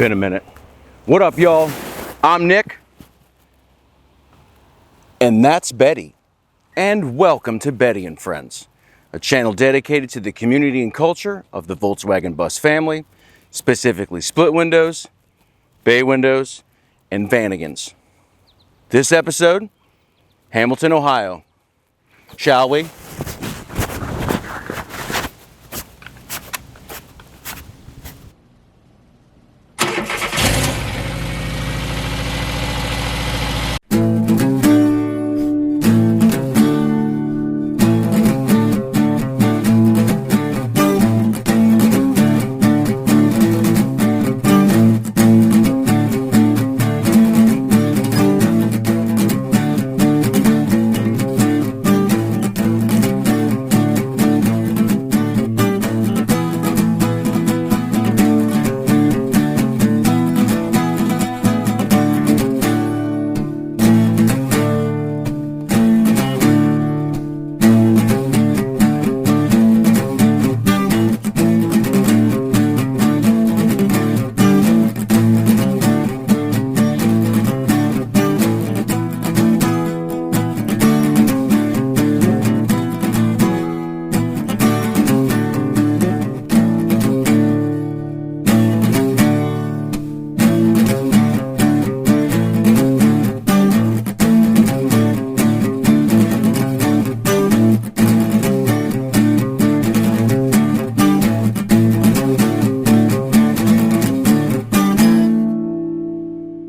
Been a minute. What up, y'all? I'm Nick. And that's Betty. And welcome to Betty and Friends, a channel dedicated to the community and culture of the Volkswagen bus family, specifically split windows, bay windows, and Vanagons. This episode, Hamilton, Ohio. Shall we?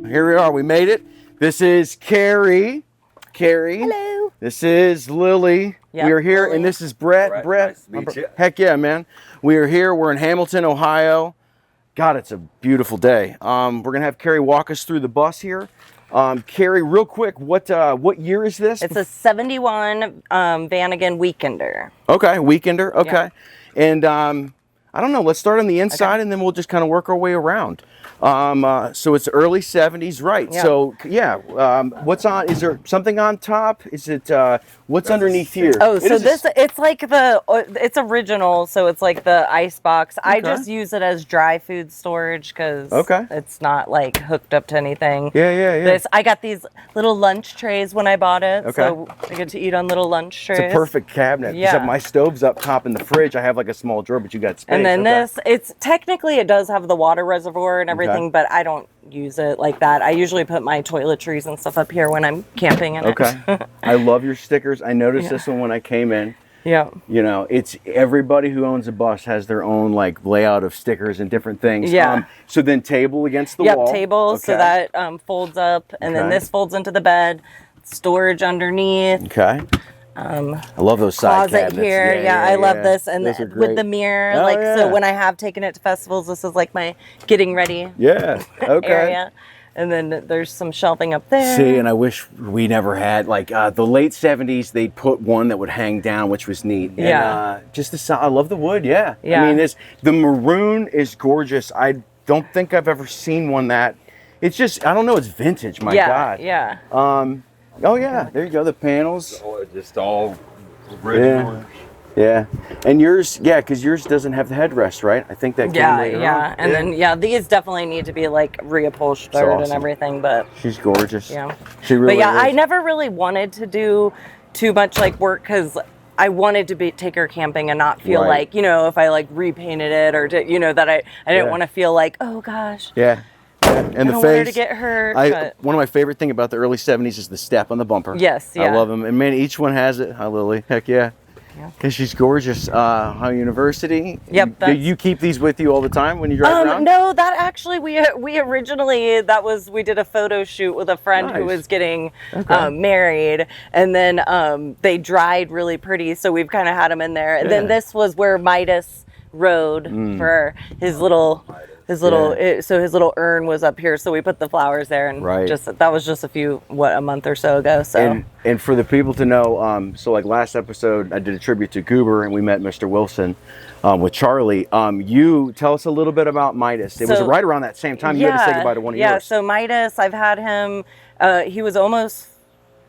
Here we are, we made it. This is Carrie. Hello. This is Lily. Yep, we are here, Lily. and this is Brett. Nice to meet you. Heck yeah, man. We are here, we're in Hamilton, Ohio. God, it's a beautiful day. We're gonna have Carrie walk us through the bus here. Carrie, real quick, what year is this? It's a 71 Vanagon Weekender. Okay, Weekender, okay. Yeah. And I don't know, let's start on the inside and then we'll just kind of work our way around. So it's early 70s, right? Yeah. So yeah, what's on? Is there something on top? Is it what's underneath here? Oh, so it's like it's original, so it's like the ice box. I Okay. just use it as dry food storage because Okay. it's not like hooked up to anything. Yeah. I got these little lunch trays when I bought it, Okay. so I get to eat on little lunch trays. It's a perfect cabinet. Yeah. Except my stove's up top in the fridge. I have like a small drawer, but you got space. And then Okay. it's technically it does have the water reservoir and everything, but I don't use it like that. I usually put my toiletries and stuff up here when I'm camping in it. Okay. I love your stickers. I noticed this one when I came in. Yeah. You know, it's everybody who owns a bus has their own like layout of stickers and different things. Yeah. So then table against the wall. Yep, table, so Okay. that folds up, and then Okay. this folds into the bed. Storage underneath. Okay. I love those side Closet cabinets. here. Yeah, I love this. And Those are with great. the mirror, Oh, like, yeah. so when I have taken it to festivals, this is like my getting ready Yeah. Okay. area. And then there's some shelving up there. See, and I wish we never had like the late 70s. They'd put one that would hang down, which was neat. And, Yeah. I love the wood. Yeah. Yeah. I mean, the maroon is gorgeous. I don't think I've ever seen one that. It's just I don't know. It's vintage. My God. Yeah. Oh yeah. There you go. The panels. Just all original. Yeah. And yours, yeah, because yours doesn't have the headrest, right? I think that came Yeah, later yeah. on. And then, these definitely need to be like reupholstered awesome. and everything, but She's gorgeous. yeah. She really But yeah, is. I never really wanted to do too much like work because I wanted to take her camping and not feel Right. like, if I like repainted it or, that I didn't Yeah. want to feel like, oh gosh, Yeah. And I the don't face. want her to get hurt. but One of my favorite thing about the early 70s is the step on the bumper. Yes, I yeah. love them. And man, each one has it. Hi, Lily. Heck yeah. Yeah. And she's gorgeous. Ohio University. Yep, Do that's- you keep these with you all the time when you drive around? No, that actually we originally we did a photo shoot with a friend who Nice. was getting Okay. married, and then they dried really pretty, so we've kind of had them in there. And then Yeah. this was where Midas rode for his little so his little urn was up here, so we put the flowers there, and Right. that was just a month or so ago. So And for the people to know, so like last episode, I did a tribute to Goober, and we met Mr. Wilson with Charlie. You tell us a little bit about Midas. It was So- right around that same time you had to say goodbye to one of yeah, yours. so Midas, I've had him. He was almost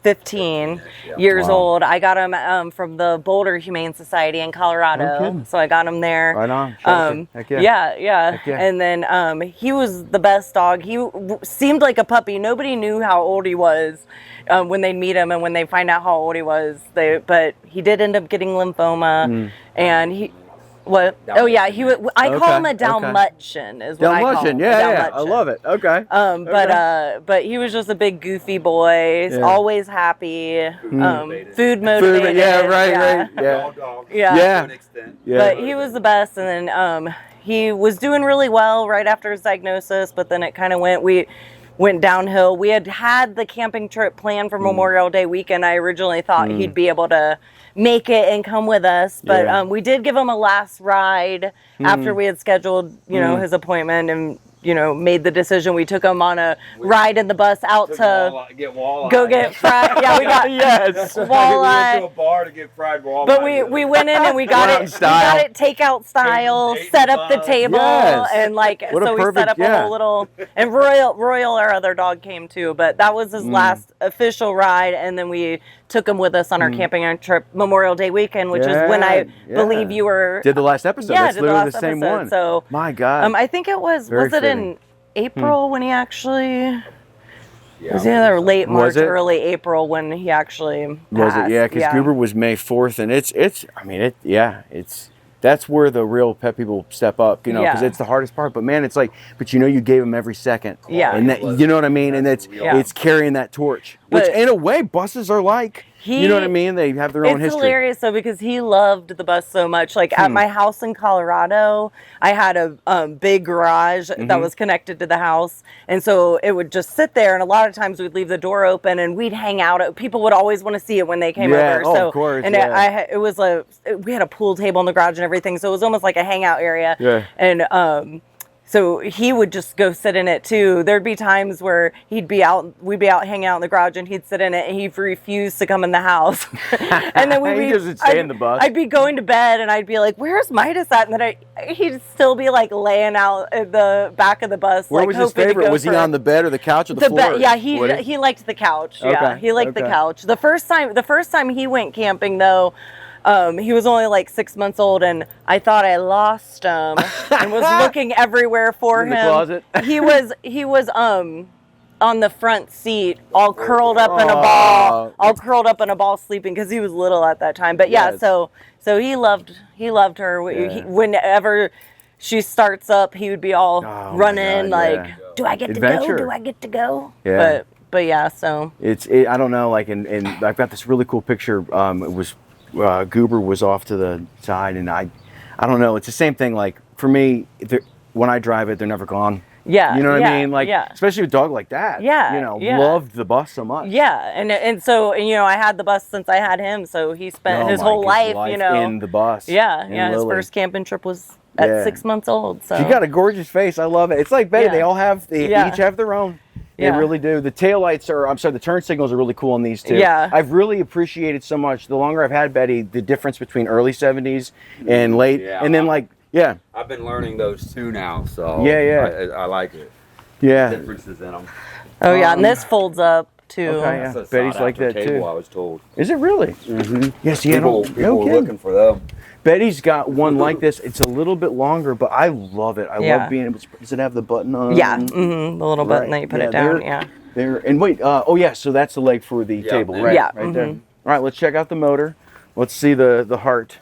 15 Yeah. years Wow. old. I got him from the Boulder Humane Society in Colorado. kidding. So I got him there. Right on. Shelter. Heck yeah. Yeah. Heck yeah. And then he was the best dog. He seemed like a puppy. Nobody knew how old he was when they meet him and when they find out how old he was. But he did end up getting lymphoma, and he. What? Oh yeah, he would. I call him a Dalmatian. Is what I call him. Yeah, I love it. Okay. But he was just a big goofy boy. Yeah. Always happy. Food Food, motivated. yeah, right. Yeah. All dogs. Yeah. To an extent. Yeah. But he was the best, and then he was doing really well right after his diagnosis. But then it kind of went downhill. We had the camping trip planned for Memorial Day weekend. I originally thought he'd be able to make it and come with us, but we did give him a last ride after we had scheduled, his appointment, and made the decision. We took him on a ride in the bus out to get walleye. go get fried. Yeah, we got Yes. We went to walleye. a bar to get fried walleye. But we went in and we got Mountain it. style. We got it takeout style. Ate Set up the buns. table Yes. and What a so we set perfect- up a whole little. And Royal, our other dog, came too. But that was his last official ride, and then we took him with us on our camping trip Memorial Day weekend, which is when I believe you were did the last episode. Yeah, That's did the literally last the same episode. one. So my God. I think it was Very it in fitting. April when he actually. Yeah, It was either late March, Was it? early April when he actually Was passed. it? Yeah, because Goober was May 4th, and it's that's where the real pet people step up, because Yeah. it's the hardest part. But man, it's like, you gave him every second. Yeah. And that, you know what I mean? And it's carrying that torch, which But- in a way buses are like. You know what I mean? They have their own It's history. hilarious though because he loved the bus so much. Like at my house in Colorado, I had a big garage that was connected to the house, and so it would just sit there. And a lot of times we'd leave the door open and we'd hang out. People would always want to see it when they came Yeah, over. oh, So of course, and yeah. it was we had a pool table in the garage and everything, so it was almost like a hangout area. Yeah. And so he would just go sit in it too. There'd be times where we'd be out hanging out in the garage, and he'd sit in it, and he'd refuse to come in the house. And then He doesn't stay in the bus. I'd be going to bed, and I'd be like, "Where's Midas at?" And then he'd still be like laying out at the back of the bus. Where like, was his hoping to favorite? go Was he for- on the bed or the couch or the floor? bed? Yeah, Would he liked the couch. Yeah, Okay, he liked the okay. couch. The first time he went camping though. He was only like 6 months old, and I thought I lost him, and was looking everywhere for In him. the closet? He was on the front seat, all curled up in a ball, sleeping because he was little at that time. But yeah, Yes. so he loved her. Yeah. Whenever she starts up, he would be all my running God, like, yeah. "Do I get Adventure. to go? Do I get to go?" Yeah. But yeah, so I don't know, like, and I've got this really cool picture. It was Goober was off to the side, and I don't know. It's the same thing. Like for me, when I drive it, they're never gone. yeah, You know what yeah, I mean? Like, yeah. especially with a dog like that. Yeah, yeah. Loved the bus so much. Yeah, and so I had the bus since I had him, so he spent his Oh, whole my life, goodness, in the bus. Yeah, in yeah. His Lily. first camping trip was at Yeah. 6 months old. So She got a gorgeous face. I love it. It's like Betty. Yeah. They all have. They Yeah. each have their own. They Yeah. really do. The taillights are. I'm sorry. The turn signals are really cool on these two. Yeah. I've really appreciated so much. The longer I've had Betty, the difference between early '70s and late, Yeah. and then yeah, I've been learning those too now, so Yeah. I like it. yeah. Differences in them. oh yeah, and this folds up too. Okay, yeah. That's a Betty's sought like after that, table, too. I was told. Is it really? Mm-hmm. Yes. Yeah. People were looking for them. Betty's got one like this. It's a little bit longer, but I love it. I Yeah. love being able to. Does it have the button on? Yeah, the little button that you put it down. Yeah. There and wait. Oh yeah. So that's the leg for the table, right? Yeah, Right there. All right. Let's check out the motor. Let's see the heart.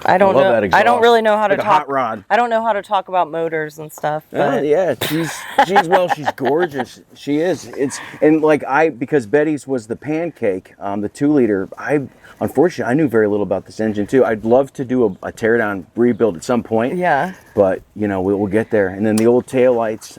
I don't love know. that I exhaust. don't really know how to Like a talk. hot rod. I don't know how to talk about motors and stuff. But Yeah, she's she's gorgeous. She is. It's and like because Betty's was the pancake, the 2-liter. Unfortunately I knew very little about this engine too. I'd love to do a teardown rebuild at some point. yeah. But we'll get there. And then the old taillights.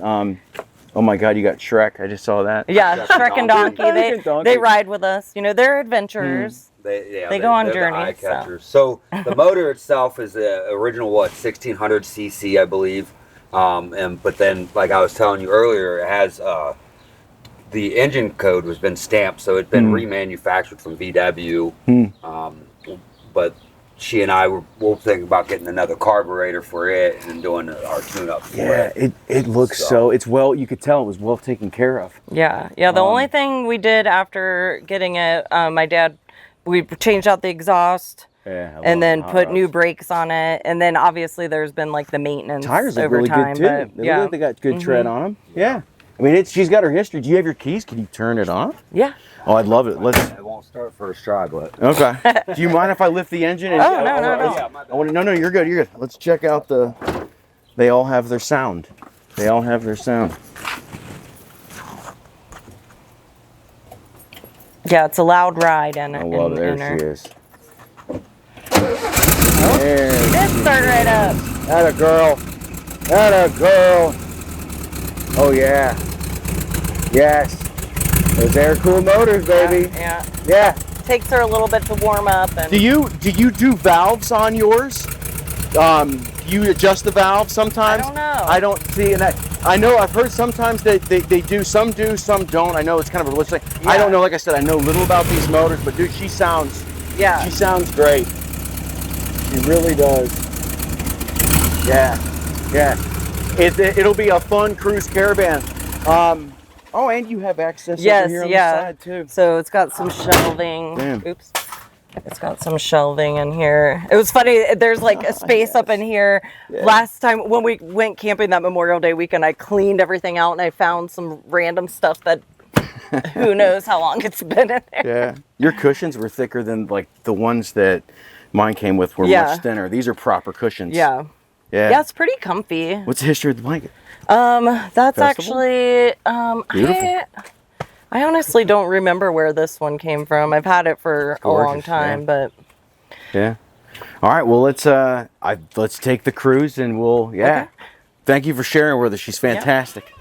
Oh my God, you got Shrek. I just saw that. Yeah, Shrek and Donkey. Shrek and Donkey. They ride with us. They're adventurers. They go on they're the journeys, eye catchers. So the motor itself is the original 1600 cc, I believe. But then, like I was telling you earlier, it has the engine code has been stamped, so it's been remanufactured from VW. But she and I we'll think about getting another carburetor for it and doing our tune-up for Yeah, it. it looks so. It's well. You could tell it was well taken care of. Yeah. The only thing we did after getting it, my dad, we changed out the exhaust. Yeah, And then put new brakes on it, and then obviously there's been like the maintenance tires look over really time. good too. But, They yeah, look like they got good tread on them. Yeah, I mean, she's got her history. Do you have your keys? Can you turn it on? yeah. Oh, I'd love it. Let's. It won't start first try, but Okay. Do you mind if I lift the engine? And, Oh, no. yeah, my bad. No, you're good. You're good. Let's check out the. They all have their sound. They all have their sound. Yeah, it's a loud ride, and I love it. There her. she is. There. Just start right up. Atta girl. Atta girl. Oh yeah. Yes. Those air cooled motors, baby. Yeah. Yeah. Takes her a little bit to warm up. And Do you do valves on yours? Do you adjust the valve sometimes? I don't know. I don't see, and I know I've heard sometimes they do, some don't. I know it's kind of a religious thing. I don't know. Like I said, I know little about these motors, but dude, she sounds great. She really does. Yeah. It'll be a fun cruise caravan. Oh, and you have access over here on the side too. So it's got some shelving. Damn. Oops. It's got some shelving in here. It was funny. There's like a space up in here. Yeah. Last time when we went camping that Memorial Day weekend, I cleaned everything out and I found some random stuff that who knows how long it's been in there. Yeah. Your cushions were thicker than like the ones that mine came with were much thinner. These are proper cushions. Yeah. Yeah. Yeah, it's pretty comfy. What's the history of the blanket? That's Festival? actually Beautiful. I honestly don't remember where this one came from. I've had it for a long gorgeous, time, but Yeah. All right. Well, let's take the cruise, and we'll Okay. Thank you for sharing with us. She's fantastic.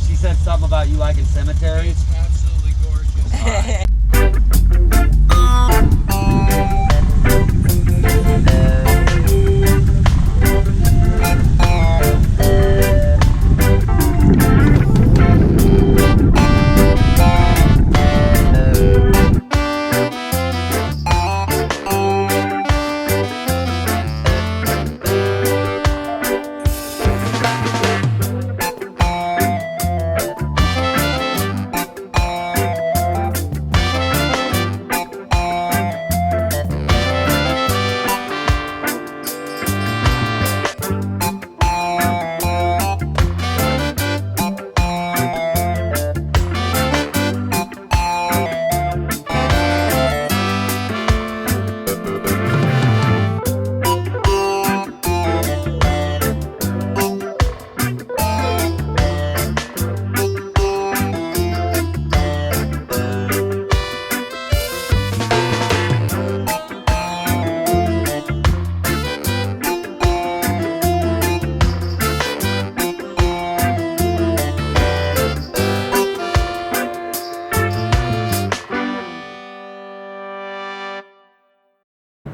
She said something about you liking cemeteries. It's absolutely gorgeous.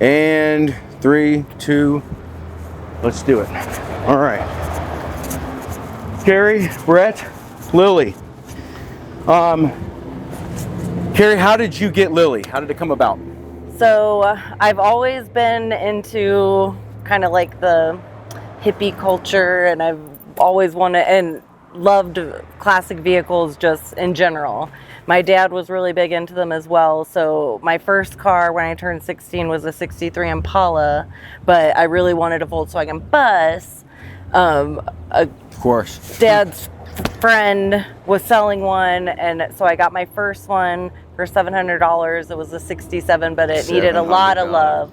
And 3, 2, let's do it. All right. Carrie, Brett, Lily. Carrie, how did you get Lily? How did it come about? So I've always been into kind of like the hippie culture, and I've always wanted and loved classic vehicles just in general. My dad was really big into them as well. So my first car when I turned 16 was a 63 Impala, but I really wanted a Volkswagen bus. Of course. Dad's friend was selling one, and so I got my first one for $700. It was a 67, but it needed a lot of love.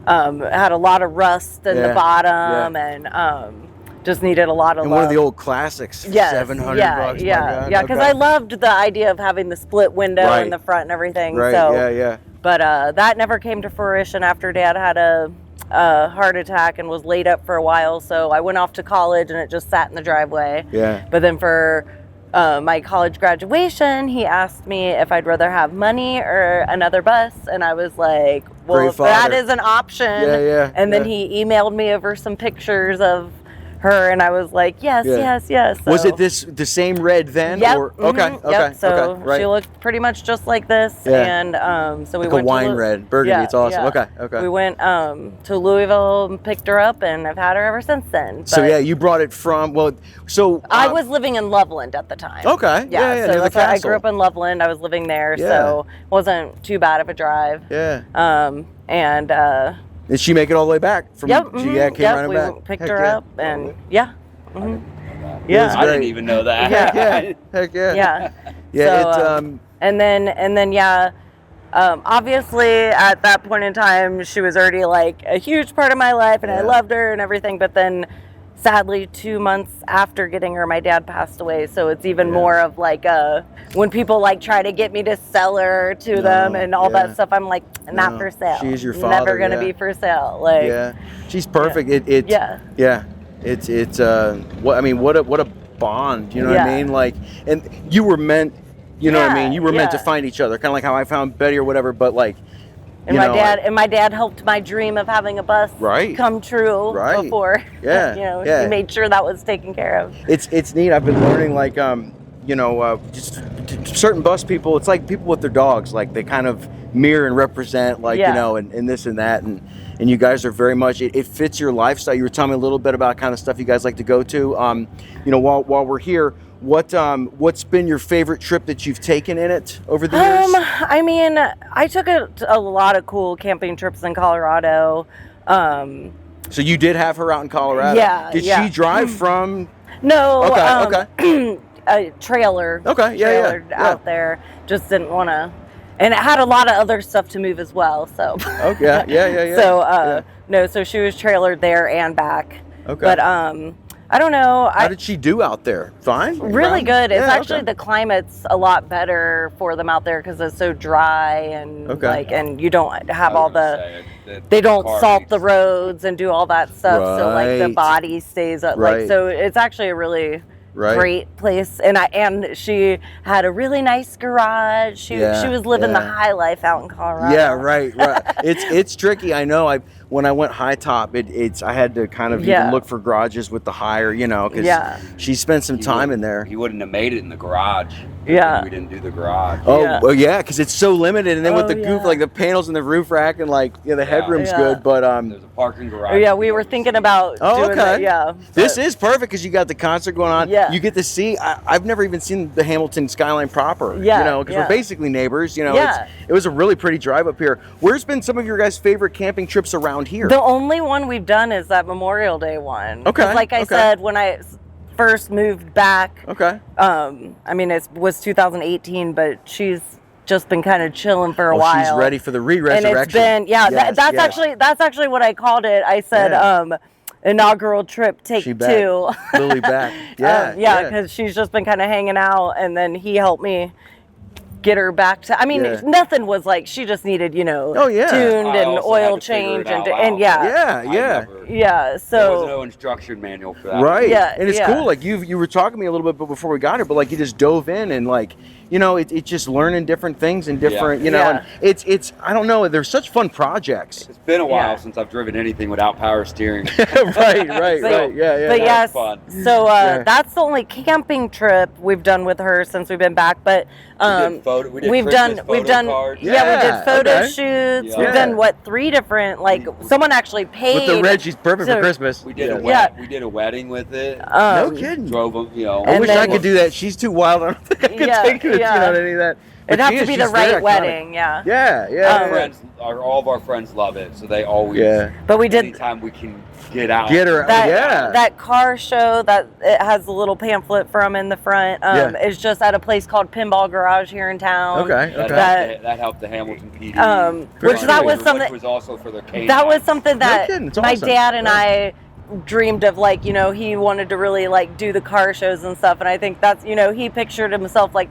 It had a lot of rust in the bottom, and just needed a lot of and love. One of the old classics. Yes, $700. Yeah, because I loved the idea of having the split window in the front and everything. Right. So, yeah. But that never came to fruition after Dad had a heart attack and was laid up for a while. So I went off to college, and it just sat in the driveway. Yeah. But then for my college graduation, he asked me if I'd rather have money or another bus, and I was like, well, if that is an option. And then he emailed me over some pictures of her, and I was like, yes. So, was it the same red then? Yep. Or, okay. So right. she looked pretty much just like this, and so we like went a wine to red burgundy. It's awesome. Okay. We went to Louisville and picked her up, and I've had her ever since then. But so you brought it from I was living in Loveland at the time. Okay. Yeah. So that's why I grew up in Loveland. I was living there, so it wasn't too bad of a drive. Yeah. And did she make it all the way back? From, came running back? We picked her up, and I Great. didn't even know that. Heck yeah. Yeah. So, and then obviously at that point in time she was already like a huge part of my life, and I loved her and everything, but then sadly 2 months after getting her, my dad passed away. So it's even more of like when people like try to get me to sell her to them and all that stuff, I'm like, not for sale. She's your father. Never gonna be for sale. Like she's perfect. It's what a bond. You know what I mean? Like, and you were meant. You know what I mean? You were meant to find each other, kind of like how I found Betty or whatever. But like, and my dad helped my dream of having a bus come true before. He made sure that was taken care of. It's neat. I've been learning like just certain bus people. It's like people with their dogs. Like they kind of mirror and represent like and this and that, and you guys are very much it fits your lifestyle. You were telling me a little bit about kind of stuff you guys like to go to. While we're here. What's been your favorite trip that you've taken in it over the years? I mean, I took a lot of cool camping trips in Colorado. So you did have her out in Colorado? Yeah. Did she drive from? No. Okay. A trailer. Okay. Yeah. Out there. Just didn't want to. And it had a lot of other stuff to move as well. So. Okay. Yeah. So no. So she was trailered there and back. Okay. But I don't know. How did she do out there? Fine? Really good. It's actually the climate's a lot better for them out there because it's so dry and and you don't have all they don't salt the roads and do all that stuff. So like the body stays up. Like so it's actually a really great place. And she had a really nice garage. She was living the high life out in Colorado. Yeah, right. It's tricky. I know. When I went high top, I had to kind of even look for garages with the higher, because she spent some time in there. He wouldn't have made it in the garage. Yeah. We didn't do the garage. Oh, yeah, because it's so limited. And then with the goof, like the panels and the roof rack and like, the headroom's good, but there's a parking garage. Yeah, we were thinking about doing that, This is perfect because you got the concert going on. Yeah. You get to see, I've never even seen the Hamilton skyline proper. Because we're basically neighbors, It was a really pretty drive up here. Where's been some of your guys' favorite camping trips around here? The only one we've done is that Memorial Day one. Okay. Like I said, when I first moved back. Okay. I mean, it was 2018, but she's just been kind of chilling for a while. She's ready for the re-resurrection. And it's been, that's actually what I called it. I said, inaugural trip take she 2. Lily back. Yeah. Because she's just been kind of hanging out, and then he helped me get her back to. I mean, nothing was like she just needed, tuned and oil change and So there was no instruction manual for that. Right. Yeah. And it's cool. Like you were talking to me a little bit before we got here, but like you just dove in and like you know, it's just learning different things and different, you know, Yeah. and it's I don't know, they're such fun projects. It's been a while Yeah. since I've driven anything without power steering. right, But- yeah. But yes, fun. so Yeah. that's the only camping trip we've done with her since we've been back. But we did we've Christmas done we photo done cards. yeah, we Yeah, did photo okay. shoots. Yeah. We've done what 3 different, like someone actually paid With the red, she's perfect for So- Christmas. We did Yeah. we did a wedding with it. No kidding. Drove them, you know. I And wish I then- could do that. She's too wild. I don't think I could Yeah, take it, yeah. you know, any of that. It'd But have she to is, be the she's very right iconic. wedding, yeah. Yeah. All of our friends love it, so they always. Yeah. But we did Anytime we can get out. Get her. that yeah. that car show that it has a little pamphlet from in the front. Yeah. Is just at a place called Pinball Garage here in town. Okay. That helped the Hamilton PD. Which that was Which something. was also for their canines. That was something that kidding, it's my awesome. dad and Yeah. I dreamed of, like, you know, he wanted to really like do the car shows and stuff, and I think that's, you know, he pictured himself like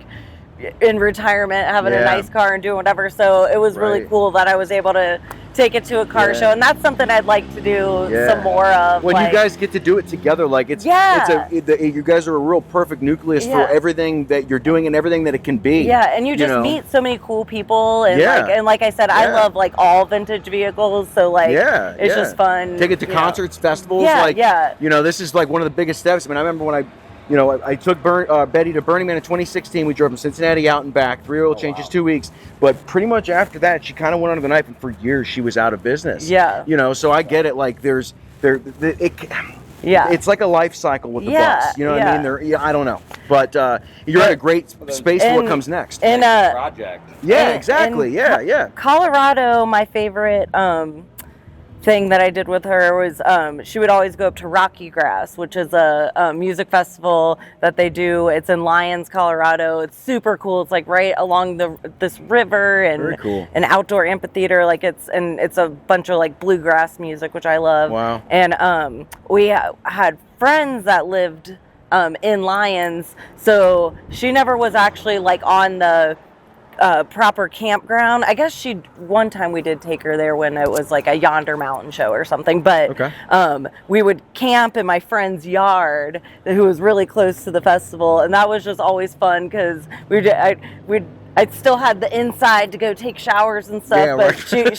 in retirement having a Yeah. nice car and doing whatever, so it was really Right. cool that I was able to take it to a car Yeah. show, and that's something I'd like to do Yeah. some more of. When like, you guys get to do it together, like you guys are a real perfect nucleus Yeah. for everything that you're doing and everything that it can be. yeah, and you just know? meet so many cool people, and Yeah. like I said, I Yeah. love like all vintage vehicles, so like it's just fun. Take it to you know. concerts, festivals. Yeah, like, yeah. You know, this is like one of the biggest steps. I mean, I remember when I took Betty to Burning Man in 2016. We drove from Cincinnati out and back, 3 oil changes, 2 weeks. But pretty much after that, she kind of went under the knife, and for years she was out of business. Yeah. You know, so I get it. Like Yeah. it's like a life cycle with the Yeah, bus. You know what yeah. I mean? I don't know, but you're in a great space for what And- comes next. And project. Yeah, and- exactly. and Yeah. Colorado, my favorite thing that I did with her was she would always go up to Rocky Grass, which is a music festival that they do. It's in Lyons, Colorado. It's super cool. It's like right along this river, and Very cool. an outdoor amphitheater. Like it's a bunch of like bluegrass music, which I love. Wow. And we had friends that lived in Lyons, so she never was actually like on the proper campground. I guess one time we did take her there when it was like a Yonder Mountain show or something, but Okay. we would camp in my friend's yard who was really close to the festival, and that was just always fun because I still had the inside to go take showers and stuff, Yeah, but right.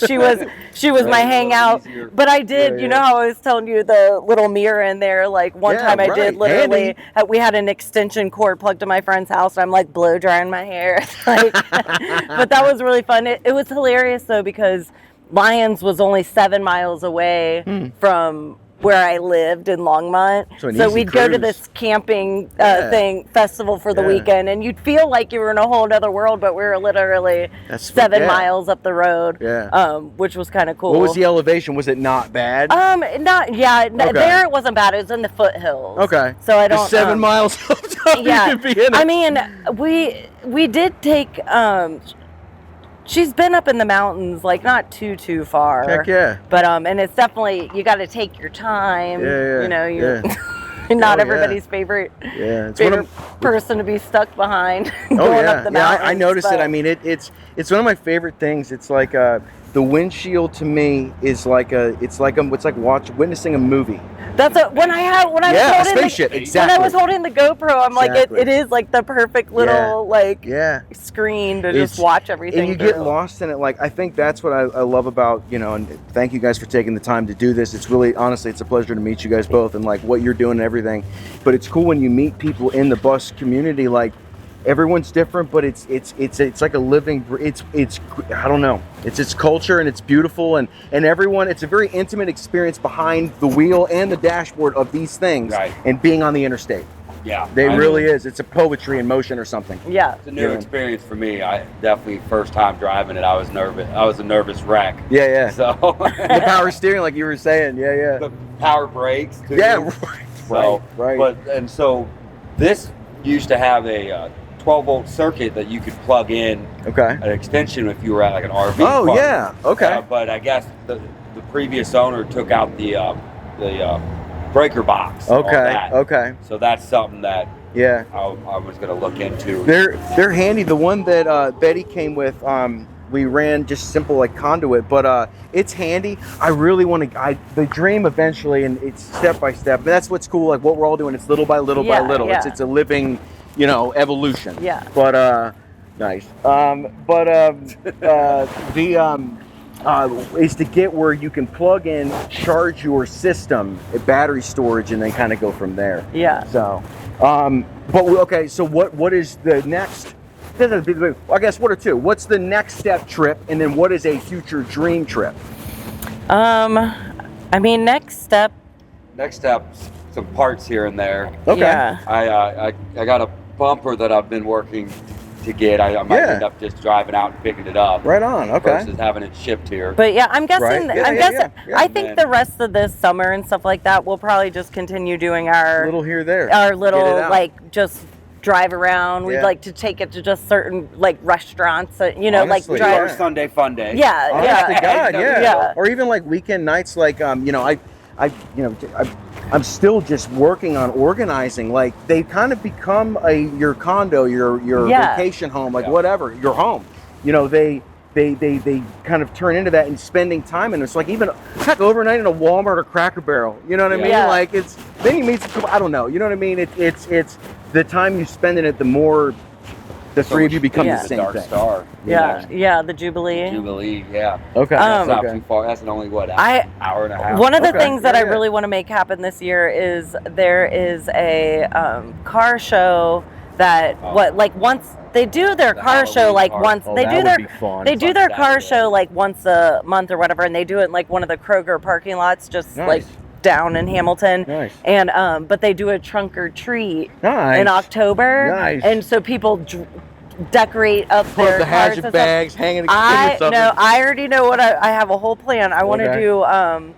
she was my hangout. easier. But I did, Yeah, you know how I was telling you the little mirror in there, like one Yeah, time I right. did literally, Handy. we had an extension cord plugged to my friend's house, and I'm like blow drying my hair. Like, but that was really fun. It was hilarious though, because Lyons was only 7 miles away from where I lived in Longmont. So an So easy we'd go to cruise. this camping Yeah. festival for the Yeah. weekend, and you'd feel like you were in a whole other world, but we were literally That's 7 yeah. miles up the road. Yeah. Which was kind of cool. What was the elevation? Was it not bad? Okay. There it wasn't bad. It was in the foothills. Okay. So I The don't 7 miles up top, Yeah. you could be in it. I mean, we did take. She's been up in the mountains, like not too far. Heck yeah. But and it's definitely, you got to take your time. Yeah, You know, yeah. not Oh, yeah. everybody's favorite Yeah, it's one favorite of person to be stuck behind going oh yeah, up the yeah. mountains. I noticed it. but- I mean, it's one of my favorite things. It's like the windshield to me is like witnessing a movie. That's when I was Yeah, a holding spaceship, when I exactly. was holding the GoPro, I'm like, Exactly. it is like the perfect little Yeah. screen to It's- just watch everything. And you get through. lost in it. Like, I think that's what I love about, you know, and thank you guys for taking the time to do this. It's really, honestly, it's a pleasure to meet you guys both and like what you're doing and everything. But it's cool when you meet people in the bus community, like everyone's different, but it's like a living, it's I don't know. It's its culture and it's beautiful and everyone, it's a very intimate experience behind the wheel and the dashboard of these things Right. and being on the interstate. Yeah. They really is. It's a poetry in motion or something. Yeah. It's a new Yeah. experience for me. I definitely first time driving it. I was nervous. I was a nervous wreck. Yeah, yeah. So The power steering, like you were saying. Yeah, yeah. the power brakes too. Yeah, right. So, right. And so this used to have a 12-volt circuit that you could plug in Okay. an extension if you were at like an RV Oh, park. yeah. Okay. But I guess the previous owner took out the breaker box. on Okay. that. Okay. So that's something that Yeah. I was going to look into. They're handy. The one that Betty came with, we ran just simple like conduit, but it's handy. I really want to. The dream eventually, and it's step by step. And that's what's cool. Like what we're all doing. It's little by little by Yeah, little. yeah. It's a living, you know, evolution. Yeah. But Nice. Is to get where you can plug in, charge your system at battery storage, and then kind of go from there. Yeah. So, okay. So what is the next? I guess what are two? What's the next step trip, and then what is a future dream trip? I mean, next step. Next step, some parts here and there. Okay. Yeah. I got a bumper that I've been working to get. I might end up just driving out and picking it up. Right on. Okay. Versus having it shipped here. But yeah, I'm guessing. Right. Yeah, I'm yeah, guessing. yeah. I think the rest of this summer and stuff like that, we'll probably just continue doing our Little here, there. our Get little it out. like just drive around. We'd Yeah. like to take it to just certain like restaurants, you know, Honestly, like Do our drive. Sunday fun day. Yeah, Honest yeah. to God, yeah. Yeah. Or even like weekend nights, like I'm still just working on organizing. Like they kind of become your condo, your Yeah. vacation home, like Yeah. whatever, your home. You know, they kind of turn into that and spending time, and it's like even heck overnight in a Walmart or Cracker Barrel. You know what I mean? Yeah. Like it's then you meet some. I don't know. You know what I mean? It's the time you spend in it, the more the three of you become Yeah. the same Dark thing. Star. Yeah, the Jubilee. Jubilee, yeah. Okay. That's not okay. too far. That's only what, I- hour and a half. One of the Okay. things that Yeah, I yeah. really want to make happen this year is there is a car show that once they do their The car show Halloween like car. once Oh, they that do would their be fun. they do Fun their car Saturday. show like once a month or whatever, and they do it in like one of the Kroger parking lots just Nice. like down in Hamilton. Nice. And but they do a trunk or treat Nice. in October. Nice. And so people decorate up Put their the cars hatchet and stuff. bags hanging. I already know what I have a whole plan. I want to Okay. do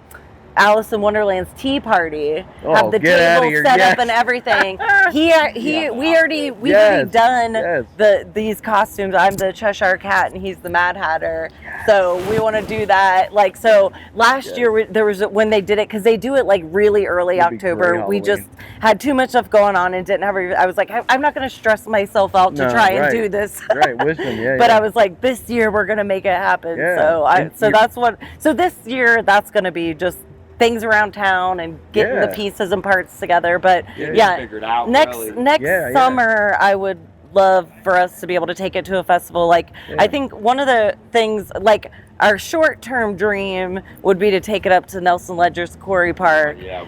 Alice in Wonderland's tea party. Oh, Have the get outta table here. set Yes. up and everything. We've already Yes. done Yes. these costumes. I'm the Cheshire Cat and he's the Mad Hatter. So we want to do that. Like so, last year there was when they did it because they do it like really early It'd be October. great We Halloween. just had too much stuff going on and didn't have. I was like, I'm not going to stress myself out to No, try and right. do this. Right, wisdom, yeah. But yeah. I was like, this year we're gonna make it happen. Yeah. So And you're- so this year that's gonna be just things around town and getting Yeah. the pieces and parts together. But Yeah, yeah, figure it out, next really. Yeah. summer I would love for us to be able to take it to a festival. Like I think one of the things like our short-term dream would be to take it up to Nelson Ledger's Quarry Park. Yeah.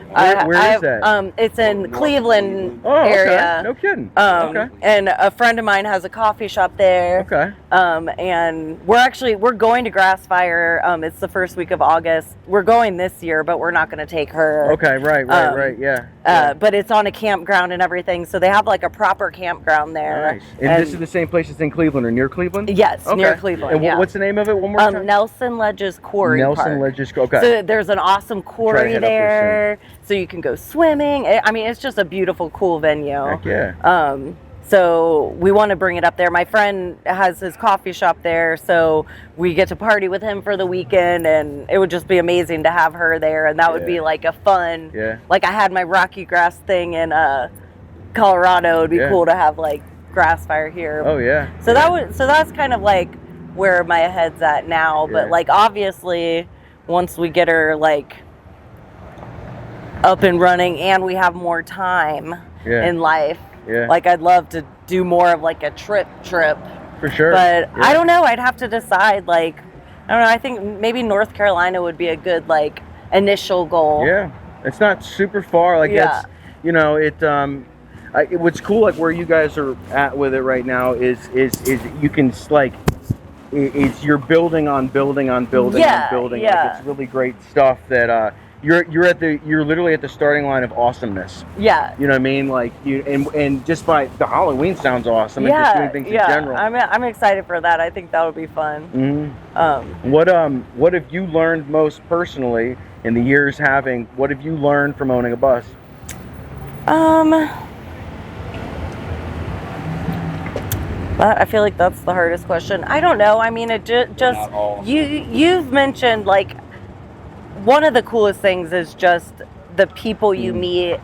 Where is that? It's in North Cleveland Oh, okay. area. No kidding. Um, Okay. And a friend of mine has a coffee shop there. Okay. And we're going to Grassfire. It's the first week of August. We're going this year, but we're not going to take her. Okay. Right. Yeah. But it's on a campground and everything, so they have like a proper campground there. Nice. And this is the same place as in Cleveland or near Cleveland? yes, Okay. near Cleveland. And yeah. what's the name of it one more time? Nelson Ledges Quarry Nelson Park. Ledges. Okay. So there's an awesome Try to quarry head up there there, so you can go swimming. I mean, it's just a beautiful, cool venue. Heck yeah. So we want to bring it up there. My friend has his coffee shop there, so we get to party with him for the weekend, and it would just be amazing to have her there, and that would be Yeah. like a fun. Yeah. Like I had my Rocky Grass thing in Colorado. It'd be Yeah. cool to have like grass fire here. Oh yeah. So that's kind of like where my head's at now. Yeah. But like obviously, once we get her like up and running, and we have more time Yeah. in life, Yeah. like I'd love to do more of like a trip. For sure. But Yeah. I don't know. I'd have to decide. Like I don't know. I think maybe North Carolina would be a good like initial goal. Yeah. It's not super far. Like Yeah. what's cool, like where you guys are at with it right now is you can like, it's you're building on building on building Yeah, on building. yeah. Like, it's really great stuff that you're literally at the starting line of awesomeness. Yeah. You know what I mean? Like you and just by the Halloween sounds awesome and just doing things in general. I'm excited for that. I think that would be fun. Mhm. What have you learned most personally in the years having? What have you learned from owning a bus? I feel like that's the hardest question. I don't know. I mean, it just Not all. you've mentioned like one of the coolest things is just the people you meet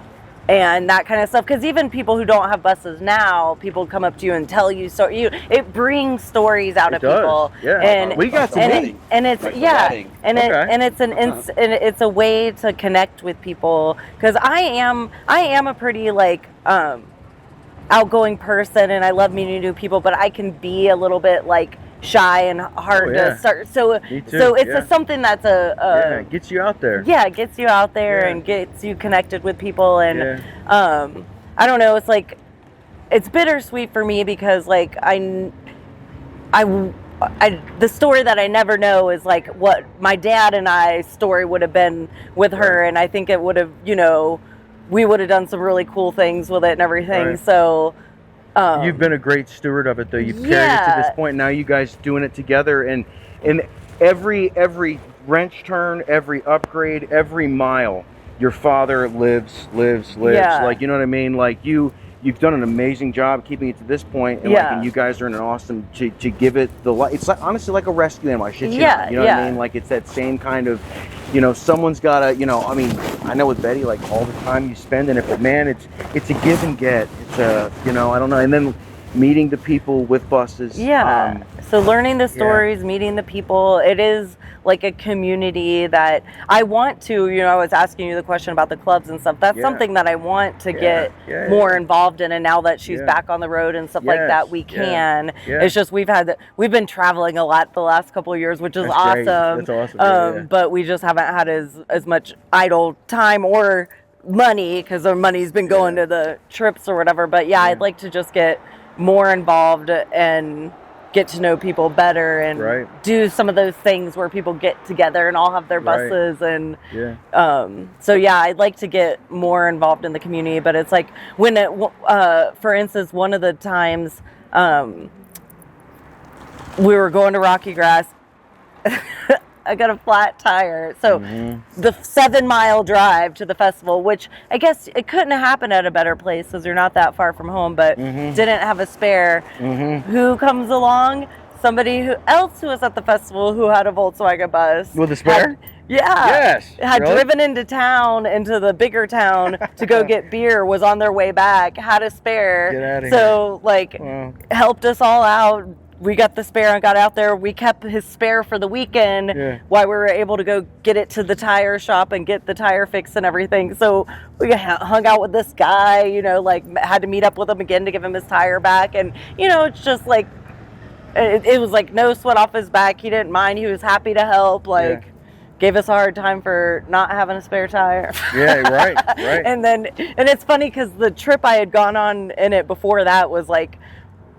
and that kind of stuff. Because even people who don't have buses now, people come up to you and tell you. So it brings stories out It of does, people. yeah. And We got to and meet. it's Like the yeah, wedding. and Okay. it's a way to connect with people. Because I am a pretty like outgoing person and I love meeting new people, but I can be a little bit like shy and hard to start. So it's something that's it gets you out there. Yeah, it gets you out there and gets you connected with people. And I don't know. It's like it's bittersweet for me because like the story that I never know is like what my dad and I's story would have been with her, and I think it would have, we would have done some really cool things with it and everything. Right. So you've been a great steward of it, though. You've carried it to this point. Now you guys doing it together, and every wrench turn, every upgrade, every mile, your father lives. Yeah. Like, you know what I mean? Like you've done an amazing job keeping it to this point, and and you guys are in an awesome to give it the life. It's like, honestly like a rescue animal. I shit you not. You know what I mean? Like it's that same kind of, someone's gotta, I mean, I know with Betty, like all the time you spend in it, but man, it's a give and get. It's a, I don't know, and then meeting the people with buses. Yeah. So learning the stories, meeting the people, it is like a community that I want to, I was asking you the question about the clubs and stuff. That's something that I want to get more involved in. And now that she's back on the road and stuff like that, we can. It's just we've been traveling a lot the last couple of years, which is awesome. That's awesome. But we just haven't had as much idle time or money because our money's been going to the trips or whatever. But I'd like to just get more involved and get to know people better and do some of those things where people get together and all have their buses and I'd like to get more involved in the community. But it's like when for instance, one of the times we were going to Rocky Grass. I got a flat tire. So the 7-mile drive to the festival, which I guess it couldn't have happened at a better place because you're not that far from home, but didn't have a spare. Who comes along? Somebody else who was at the festival who had a Volkswagen bus. With a spare? Had driven into town, into the bigger town to go get beer, was on their way back, had a spare. Get out of here. So helped us all out. We got the spare and got out there. We kept his spare for the weekend while we were able to go get it to the tire shop and get the tire fixed and everything. So we hung out with this guy, had to meet up with him again to give him his tire back. And, it's just like, it was like no sweat off his back. He didn't mind. He was happy to help. Gave us a hard time for not having a spare tire. Right. And it's funny because the trip I had gone on in it before that was like,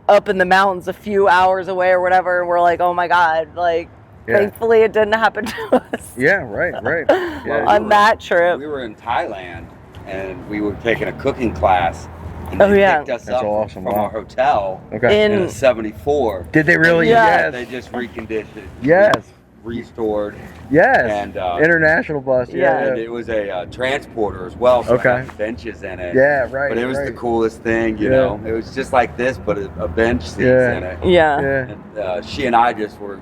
up in the mountains a few hours away or whatever, and we're like, oh my God, thankfully it didn't happen to us. On that trip. We were in Thailand and we were taking a cooking class and they picked us up from our hotel in a 74. Did they really? Yes. They just reconditioned. Yes. Restored. Yes. And international bus. And it was a transporter as well, so it had benches in it. But it was the coolest thing, you know. It was just like this, but a bench seats in it. And she and I just were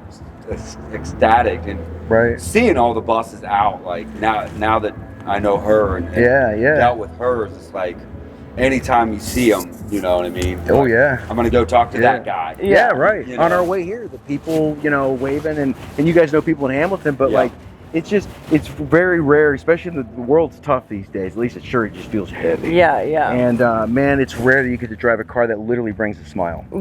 ecstatic and seeing all the buses out. Like now that I know her and dealt with hers, it's like anytime you see them, you know what I mean? I'm gonna go talk to that guy. On our way here, the people, waving, and you guys know people in Hamilton, but like it's very rare, especially in the world's tough these days. At least it just feels heavy. And man, it's rare that you get to drive a car that literally brings a smile. You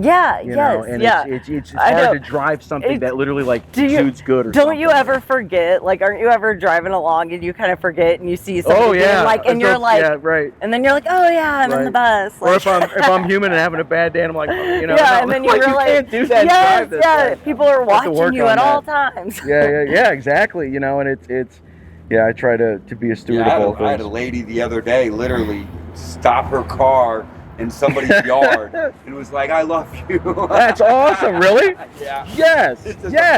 know? And it's hard to drive something that literally exudes good. Or don't you ever forget? Aren't you ever driving along and you kind of forget and you see something and you're like, and then you're like, oh yeah, I'm in the bus. Or if I'm human and having a bad day, and I'm like, and then you realize, you can't do that. People are watching you at all times. Exactly. And it's I try to be a steward of all things. I had a lady the other day literally stop her car in somebody's yard and was like, I love you. That's awesome. Really? Yes.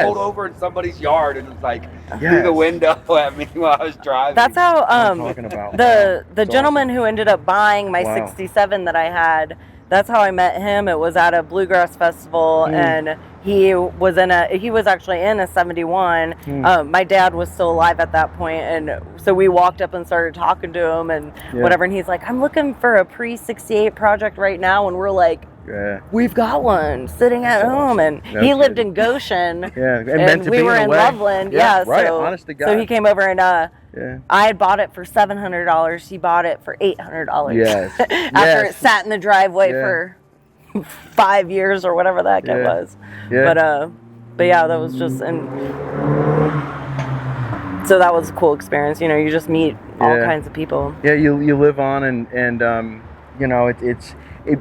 Pulled over in somebody's yard and was like through the window at me while I was driving. That's how the gentleman who ended up buying my 67 that I had, that's how I met him. It was at a bluegrass festival, and he was actually in a 71. My dad was still alive at that point, and so we walked up and started talking to him and whatever. And he's like, "I'm looking for a pre-68 project right now," and we're like, "We've got one sitting at home." And he lived in Goshen, and we were in Loveland. Honest to God. So he came over and I had bought it for $700. She bought it for $800. Yes. After it sat in the driveway for 5 years or whatever the heck it was. But yeah, that was just, and so that was a cool experience. You know, you just meet all kinds of people. Yeah, you live on, and you know, it's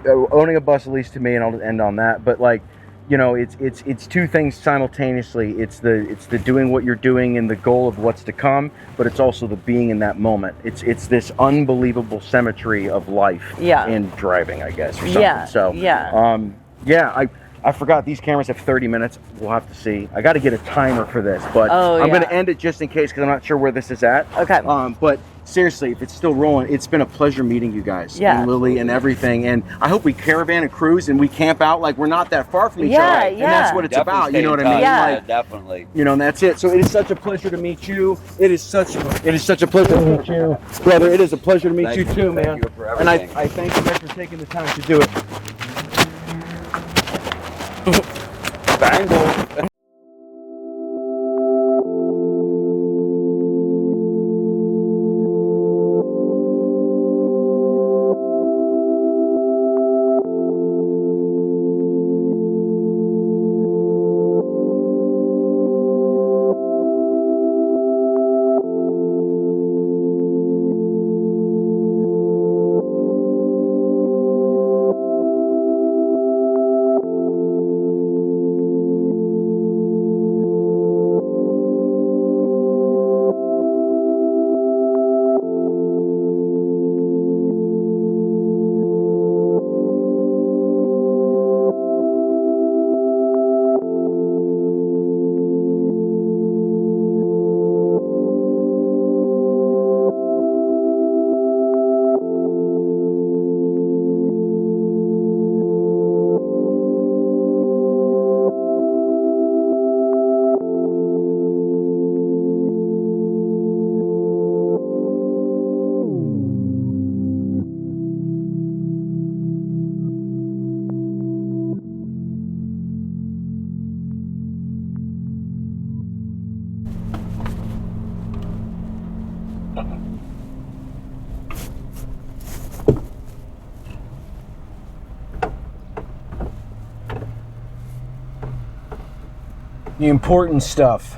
owning a bus, at least to me, and I'll end on that. But like, you know, it's two things simultaneously. It's the doing what you're doing and the goal of what's to come, but it's also the being in that moment. It's this unbelievable symmetry of life in driving, I guess, or something. So I forgot these cameras have 30 minutes. We'll have to see. I got to get a timer for this, but I'm going to end it just in case because I'm not sure where this is at. Okay. But seriously, if it's still rolling, it's been a pleasure meeting you guys and Lily and everything. And I hope we caravan and cruise and we camp out. Like, we're not that far from each other. And that's what it's about. You know what I mean? Yeah, like, definitely. You know, and that's it. So it is such a pleasure to meet you. It is such a pleasure to meet you, brother. It is a pleasure to meet you too, man. Thank you for and everything. I thank you guys for taking the time to do it. Bangle. The important stuff.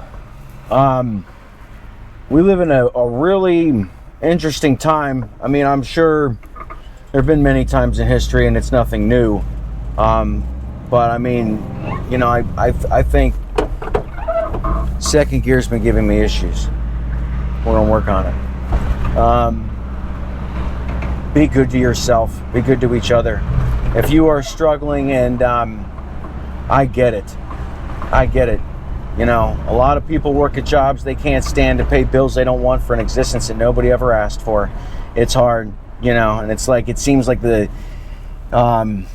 We live in a really interesting time. I mean, I'm sure there have been many times in history and it's nothing new. But I mean, you know, I think second gear's been giving me issues. We're gonna work on it. Be good to yourself. Be good to each other. If you are struggling, and I get it. I get it. You know, a lot of people work at jobs they can't stand to pay bills they don't want for an existence that nobody ever asked for. It's hard, you know, and it's like, it seems like they want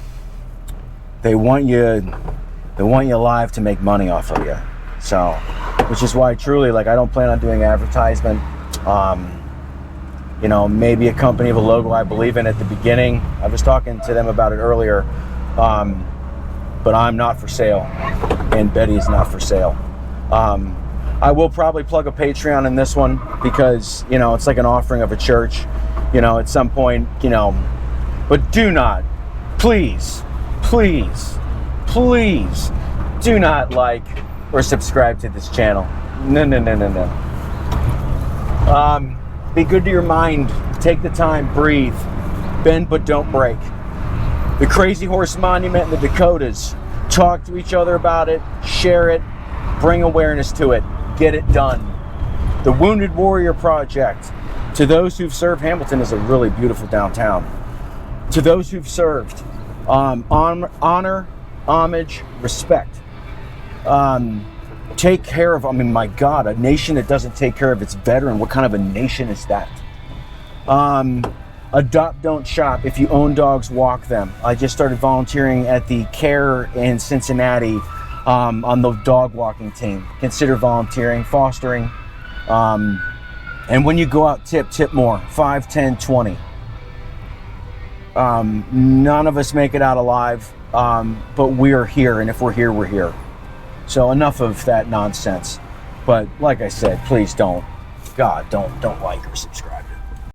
you alive to make money off of you. So, which is why truly, like, I don't plan on doing advertisement. You know, maybe a company of a logo I believe in at the beginning. I was talking to them about it earlier. But I'm not for sale, and Betty is not for sale. I will probably plug a Patreon in this one because, you know, it's like an offering of a church, you know, at some point, you know, but do not, please, please, please do not like or subscribe to this channel. No, no, no, no, no. Be good to your mind. Take the time, breathe, bend but don't break. The Crazy Horse Monument in the Dakotas. Talk to each other about it, share it, bring awareness to it, get it done. The Wounded Warrior Project. To those who've served, Hamilton is a really beautiful downtown. To those who've served, honor, homage, respect. Take care of, I mean, my God, a nation that doesn't take care of its veteran, what kind of a nation is that? Adopt, don't shop. If you own dogs, walk them. I just started volunteering at the Care in Cincinnati on the dog walking team. Consider volunteering, fostering. And when you go out, tip more. 5, 10, 20. None of us make it out alive, but we're here. And if we're here, we're here. So enough of that nonsense. But like I said, please don't. God, don't like or subscribe.